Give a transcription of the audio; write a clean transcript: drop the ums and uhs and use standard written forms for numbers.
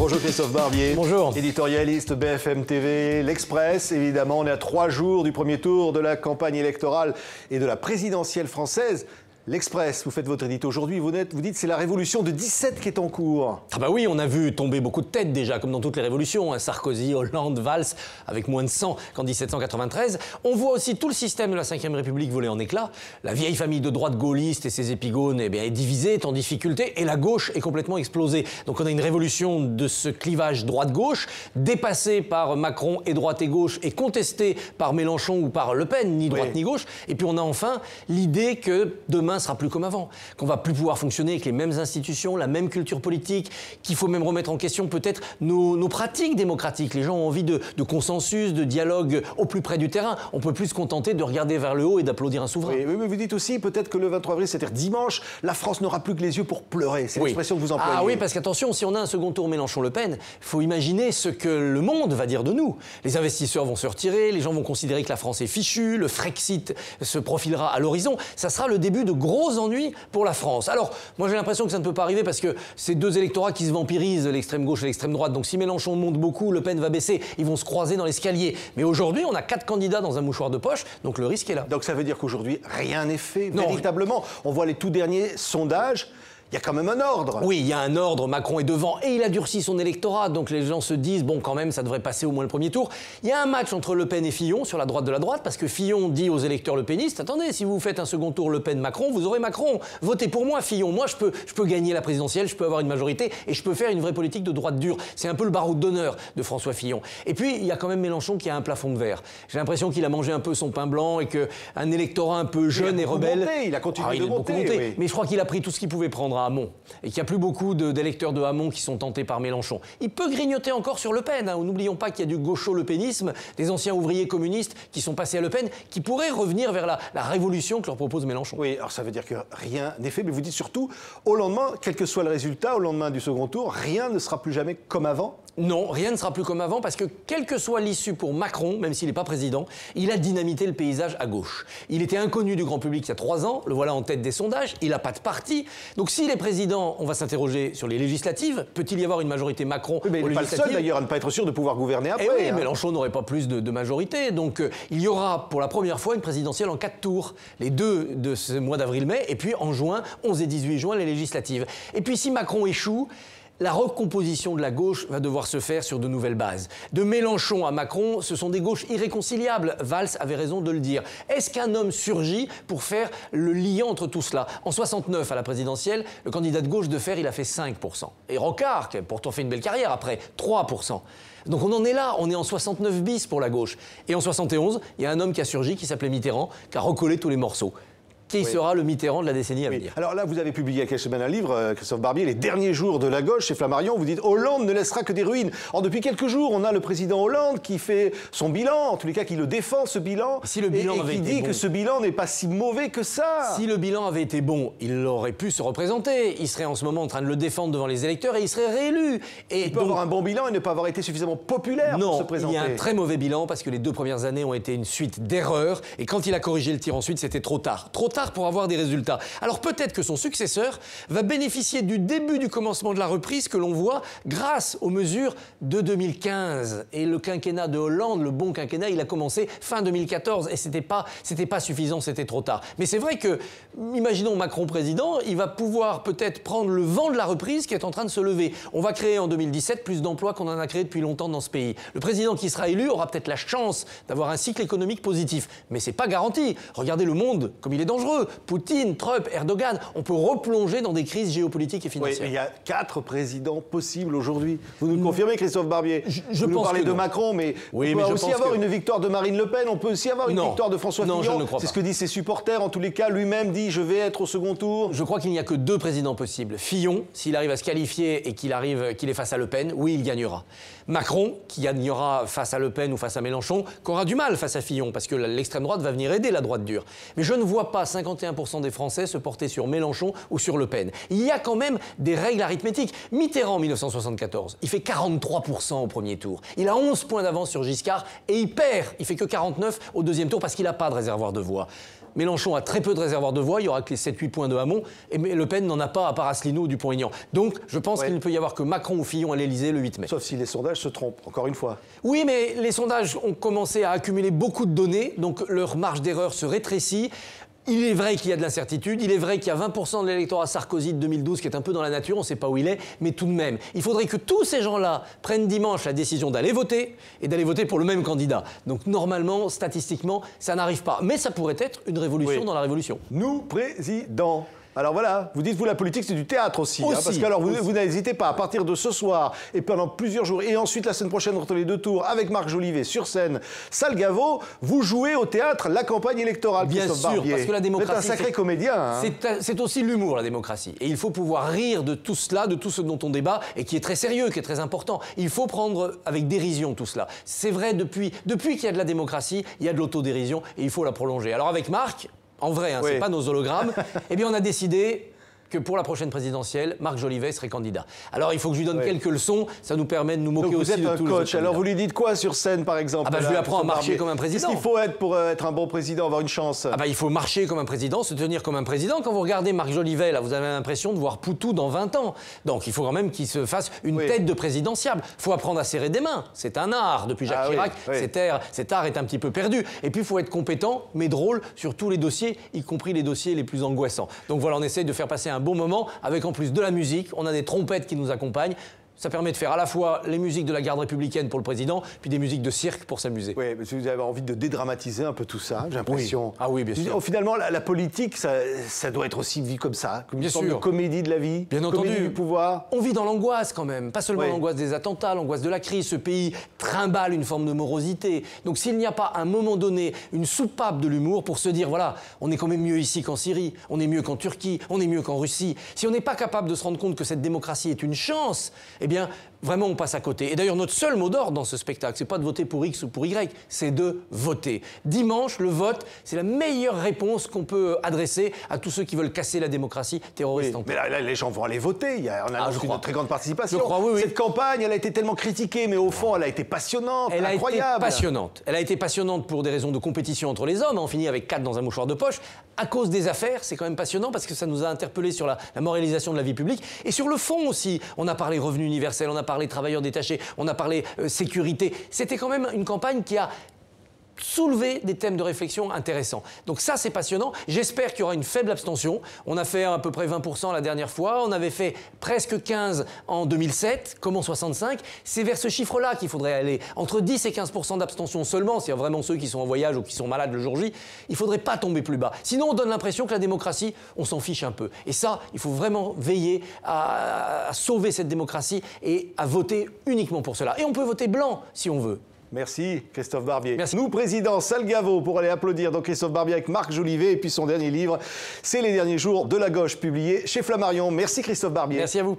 Bonjour Christophe Barbier. Bonjour. Éditorialiste BFM TV, l'Express. Évidemment, on est à 3 jours du premier tour de la campagne électorale et de la présidentielle française. L'Express, vous faites votre édito aujourd'hui, vous dites c'est la révolution de 17 qui est en cours. Ah bah oui, on a vu tomber beaucoup de têtes déjà, comme dans toutes les révolutions, hein. Sarkozy, Hollande, Valls, avec moins de 100 qu'en 1793. On voit aussi tout le système de la Ve République voler en éclats. La vieille famille de droite gaulliste et ses épigones est divisée, est en difficulté, et la gauche est complètement explosée. Donc on a une révolution de ce clivage droite-gauche, dépassée par Macron et droite et gauche, et contestée par Mélenchon ou par Le Pen, ni droite ni gauche. Et puis on a enfin l'idée que demain sera plus comme avant, qu'on va plus pouvoir fonctionner avec les mêmes institutions, la même culture politique, qu'il faut même remettre en question peut-être nos pratiques démocratiques. Les gens ont envie de consensus, de dialogue au plus près du terrain. On peut plus se contenter de regarder vers le haut et d'applaudir un souverain. Oui, mais vous dites aussi peut-être que le 23 avril, c'est-à-dire dimanche, la France n'aura plus que les yeux pour pleurer. C'est l'expression que vous employez. Ah oui, parce qu'attention, si on a un second tour Mélenchon-Le Pen, il faut imaginer ce que le monde va dire de nous. Les investisseurs vont se retirer, les gens vont considérer que la France est fichue, le Frexit se profilera à l'horizon. Ça sera le début de gros ennuis pour la France. Alors, moi j'ai l'impression que ça ne peut pas arriver parce que c'est deux électorats qui se vampirisent, l'extrême gauche et l'extrême droite. Donc si Mélenchon monte beaucoup, Le Pen va baisser, ils vont se croiser dans l'escalier. Mais aujourd'hui, on a 4 candidats dans un mouchoir de poche, donc le risque est là. Donc ça veut dire qu'aujourd'hui, rien n'est fait, non, véritablement. On voit les tout derniers sondages. Il y a quand même un ordre. Oui, il y a un ordre, Macron est devant et il a durci son électorat, donc les gens se disent, bon quand même, ça devrait passer au moins le premier tour. Il y a un match entre Le Pen et Fillon sur la droite de la droite, parce que Fillon dit aux électeurs lepénistes, attendez, si vous faites un second tour Le Pen-Macron, vous aurez Macron, votez pour moi Fillon, moi je peux gagner la présidentielle, je peux avoir une majorité et je peux faire une vraie politique de droite dure. C'est un peu le baroud d'honneur de François Fillon. Et puis, il y a quand même Mélenchon qui a un plafond de verre. J'ai l'impression qu'il a mangé un peu son pain blanc et qu'un électorat un peu jeune et rebelle... Il a continué de monter. Oui. Mais je crois qu'il a pris tout ce qu'il pouvait prendre à Hamon. Et qu'il n'y a plus beaucoup d'électeurs de Hamon qui sont tentés par Mélenchon. Il peut grignoter encore sur Le Pen. Hein. N'oublions pas qu'il y a du gaucho-lepénisme, des anciens ouvriers communistes qui sont passés à Le Pen, qui pourraient revenir vers la révolution que leur propose Mélenchon. Oui, alors ça veut dire que rien n'est fait, mais vous dites surtout, au lendemain, quel que soit le résultat, au lendemain du second tour, rien ne sera plus jamais comme avant. Non, rien ne sera plus comme avant parce que, quelle que soit l'issue pour Macron, même s'il n'est pas président, il a dynamité le paysage à gauche. Il était inconnu du grand public il y a 3 ans, le voilà en tête des sondages, il n'a pas de parti. Donc s'il est président, on va s'interroger sur les législatives. Peut-il y avoir une majorité Macron mais il n'est pas le seul d'ailleurs à ne pas être sûr de pouvoir gouverner après. Oui, Mélenchon n'aurait pas plus de majorité. Donc il y aura pour la première fois une présidentielle en 4 tours. Les 2 de ce mois d'avril-mai et puis en juin, 11 et 18 juin, les législatives. Et puis si Macron échoue, la recomposition de la gauche va devoir se faire sur de nouvelles bases. De Mélenchon à Macron, ce sont des gauches irréconciliables. Valls avait raison de le dire. Est-ce qu'un homme surgit pour faire le lien entre tout cela? En 69, à la présidentielle, le candidat de gauche de Fer, il a fait 5%. Et Rocard, qui a pourtant fait une belle carrière après, 3%. Donc on en est là, on est en 69 bis pour la gauche. Et en 71, il y a un homme qui a surgi, qui s'appelait Mitterrand, qui a recollé tous les morceaux. Qui sera le Mitterrand de la décennie à venir. Alors là, vous avez publié il y a quelques semaines un livre, Christophe Barbier, Les derniers jours de la gauche chez Flammarion. Vous dites Hollande ne laissera que des ruines. Or, depuis quelques jours, on a le président Hollande qui fait son bilan, en tous les cas qui le défend, ce bilan, si le bilan et qui dit que ce bilan n'est pas si mauvais que ça. Si le bilan avait été bon, il aurait pu se représenter. Il serait en ce moment en train de le défendre devant les électeurs et il serait réélu. Et il peut avoir un bon bilan et ne pas avoir été suffisamment populaire pour se présenter. Non, il y a un très mauvais bilan parce que les 2 premières années ont été une suite d'erreurs. Et quand il a corrigé le tir ensuite, c'était trop tard. Trop tard pour avoir des résultats. Alors peut-être que son successeur va bénéficier du début du commencement de la reprise que l'on voit grâce aux mesures de 2015. Et le quinquennat de Hollande, le bon quinquennat, il a commencé fin 2014 et c'était pas suffisant, c'était trop tard. Mais c'est vrai que, imaginons Macron président, il va pouvoir peut-être prendre le vent de la reprise qui est en train de se lever. On va créer en 2017 plus d'emplois qu'on en a créé depuis longtemps dans ce pays. Le président qui sera élu aura peut-être la chance d'avoir un cycle économique positif. Mais c'est pas garanti. Regardez le monde comme il est dangereux. Poutine, Trump, Erdogan, on peut replonger dans des crises géopolitiques et financières. Oui, il y a 4 présidents possibles aujourd'hui. Vous nous le confirmez, Christophe Barbier? Je vous nous parlez de Macron, mais on peut aussi avoir une victoire de Marine Le Pen, on peut aussi avoir une victoire de François Fillon. Non, je ne crois pas. C'est ce que disent ses supporters. En tous les cas, lui-même dit « je vais être au second tour ». Je crois qu'il n'y a que 2 présidents possibles. Fillon, s'il arrive à se qualifier et qu'il est face à Le Pen, oui, il gagnera. Macron, qui gagnera face à Le Pen ou face à Mélenchon, qui aura du mal face à Fillon, parce que l'extrême droite va venir aider la droite dure. Mais je ne vois pas 51% des Français se porter sur Mélenchon ou sur Le Pen. Il y a quand même des règles arithmétiques. Mitterrand, en 1974, il fait 43% au premier tour. Il a 11 points d'avance sur Giscard et il perd. Il fait que 49 au deuxième tour parce qu'il n'a pas de réservoir de voix. Mélenchon a très peu de réservoirs de voix, il y aura que les 7-8 points de Hamon, et Le Pen n'en a pas à part Asselineau ou Dupont-Aignan. Donc je pense qu'il ne peut y avoir que Macron ou Fillon à l'Élysée le 8 mai. Sauf si les sondages se trompent, encore une fois. Oui, mais les sondages ont commencé à accumuler beaucoup de données, donc leur marge d'erreur se rétrécit. Il est vrai qu'il y a de l'incertitude, il est vrai qu'il y a 20% de l'électorat Sarkozy de 2012 qui est un peu dans la nature, on ne sait pas où il est, mais tout de même, il faudrait que tous ces gens-là prennent dimanche la décision d'aller voter et d'aller voter pour le même candidat. Donc normalement, statistiquement, ça n'arrive pas. Mais ça pourrait être une révolution dans la révolution. Nous, président. Alors voilà, vous dites, vous, la politique, c'est du théâtre aussi. Parce que alors, vous n'hésitez pas, à partir de ce soir et pendant plusieurs jours, et ensuite la semaine prochaine, entre les deux tours, avec Marc Jolivet sur scène, Salgavo, vous jouez au théâtre la campagne électorale. Bien sûr, Barbier. parce que la démocratie... Vous êtes un sacré comédien. Hein. C'est aussi l'humour, la démocratie. Et il faut pouvoir rire de tout cela, de tout ce dont on débat, et qui est très sérieux, qui est très important. Il faut prendre avec dérision tout cela. C'est vrai, depuis qu'il y a de la démocratie, il y a de l'autodérision, et il faut la prolonger. Alors avec Marc... En vrai, c'est pas nos hologrammes. Eh bien, on a décidé que pour la prochaine présidentielle, Marc Jolivet serait candidat. Alors, il faut que je lui donne quelques leçons. Ça nous permet de nous moquer aussi de tous les autres candidats. Vous êtes un coach. Alors, vous lui dites quoi sur scène, par exemple? Je lui apprends à marcher comme un président. Qu'est-ce qu'il faut être pour être un bon président, avoir une chance? Il faut marcher comme un président, se tenir comme un président. Quand vous regardez Marc Jolivet, là, vous avez l'impression de voir Poutou dans 20 ans. Donc, il faut quand même qu'il se fasse une tête de présidentiable. Il faut apprendre à serrer des mains. C'est un art. Depuis Jacques Chirac, cet art est un petit peu perdu. Et puis, il faut être compétent, mais drôle, sur tous les dossiers, y compris les dossiers les plus angoissants. Donc voilà, on essaye de faire passer un bon moment avec en plus de la musique, on a des trompettes qui nous accompagnent. Ça permet de faire à la fois les musiques de la garde républicaine pour le président, puis des musiques de cirque pour s'amuser. Oui, mais vous avez envie de dédramatiser un peu tout ça, j'ai l'impression. Ah oui, bien sûr. Finalement, la politique, ça doit être aussi vu comme ça, comme une sorte de comédie de la vie, bien entendu, comédie du pouvoir. On vit dans l'angoisse quand même, pas seulement l'angoisse des attentats, l'angoisse de la crise. Ce pays trimballe une forme de morosité. Donc s'il n'y a pas à un moment donné une soupape de l'humour pour se dire, voilà, on est quand même mieux ici qu'en Syrie, on est mieux qu'en Turquie, on est mieux qu'en Russie. Si on n'est pas capable de se rendre compte que cette démocratie est une chance, eh bien, vraiment, on passe à côté. Et d'ailleurs, notre seul mot d'ordre dans ce spectacle, c'est pas de voter pour X ou pour Y, c'est de voter. Dimanche, le vote, c'est la meilleure réponse qu'on peut adresser à tous ceux qui veulent casser la démocratie terroriste. Mais là, les gens vont aller voter. On a une très grande participation. Je crois, oui. Cette campagne, elle a été tellement critiquée, mais au fond, elle a été passionnante, incroyable. Elle a été passionnante pour des raisons de compétition entre les hommes. On finit avec 4 dans un mouchoir de poche. À cause des affaires, c'est quand même passionnant parce que ça nous a interpellés sur la moralisation de la vie publique. Et sur le fond aussi, on a parlé revenu universel, on a parlé travailleurs détachés, on a parlé sécurité. C'était quand même une campagne qui a soulever des thèmes de réflexion intéressants. Donc ça, c'est passionnant. J'espère qu'il y aura une faible abstention. On a fait à peu près 20% la dernière fois. On avait fait presque 15% en 2007, comme en 65. C'est vers ce chiffre-là qu'il faudrait aller. Entre 10 et 15% d'abstention seulement, c'est vraiment ceux qui sont en voyage ou qui sont malades le jour J. Il ne faudrait pas tomber plus bas. Sinon, on donne l'impression que la démocratie, on s'en fiche un peu. Et ça, il faut vraiment veiller à sauver cette démocratie et à voter uniquement pour cela. Et on peut voter blanc si on veut. Merci Christophe Barbier. Merci. Nous, président Salgavo, pour aller applaudir donc Christophe Barbier avec Marc Jolivet et puis son dernier livre, c'est Les derniers jours de la gauche, publié chez Flammarion. Merci Christophe Barbier. Merci à vous.